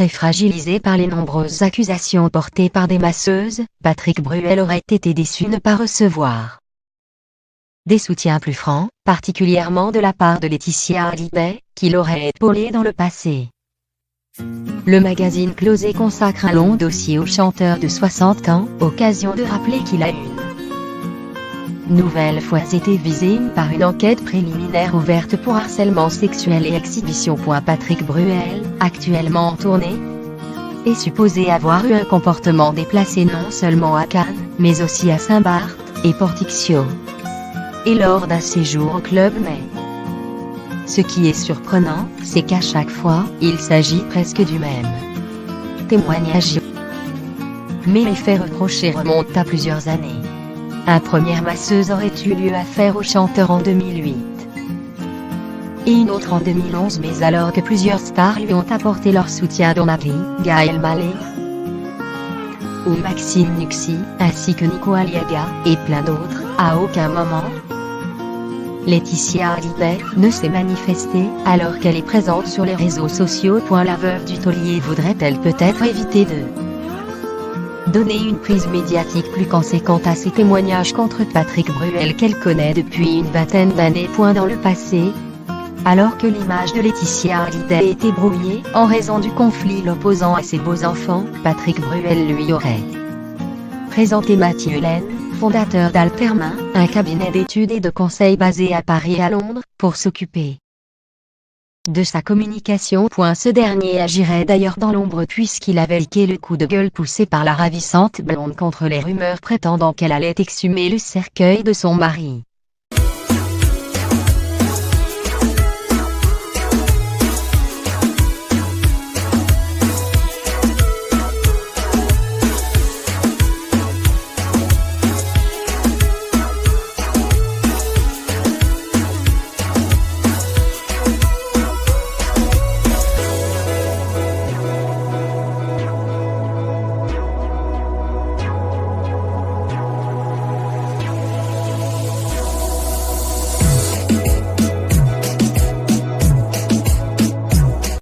très fragilisé par les nombreuses accusations portées par des masseuses, Patrick Bruel aurait été déçu de ne pas recevoir des soutiens plus francs, particulièrement de la part de Laetitia Hallyday, qui l'aurait épaulé dans le passé. Le magazine Closer consacre un long dossier au chanteur de 60 ans, occasion de rappeler qu'il a une nouvelle fois été visé par une enquête préliminaire ouverte pour harcèlement sexuel et exhibition. Patrick Bruel, actuellement en tournée, est supposé avoir eu un comportement déplacé non seulement à Cannes, mais aussi à Saint-Barth et Porticcio, et lors d'un séjour au Club Med. Ce qui est surprenant, c'est qu'à chaque fois, il s'agit presque du même témoignage. Mais les faits reprochés remontent à plusieurs années. Un première masseuse aurait eu lieu à faire au chanteur en 2008. Et une autre en 2011, mais alors que plusieurs stars lui ont apporté leur soutien, dont Marie, Gaël Mallet ou Maxime Nuxi, ainsi que Nico Aliaga, et plein d'autres, à aucun moment Laetitia Hallyday ne s'est manifestée, alors qu'elle est présente sur les réseaux sociaux. La veuve du taulier voudrait-elle peut-être éviter de donner une prise médiatique plus conséquente à ses témoignages contre Patrick Bruel, qu'elle connaît depuis une vingtaine d'années. Dans le passé, alors que l'image de Laetitia Hallyday était brouillée en raison du conflit l'opposant à ses beaux enfants, Patrick Bruel lui aurait présenté Mathieu Laine, fondateur d'Alpermain, un cabinet d'études et de conseil basé à Paris et à Londres, pour s'occuper de sa communication. Ce dernier agirait d'ailleurs dans l'ombre, puisqu'il avait liqué le coup de gueule poussé par la ravissante blonde contre les rumeurs prétendant qu'elle allait exhumer le cercueil de son mari.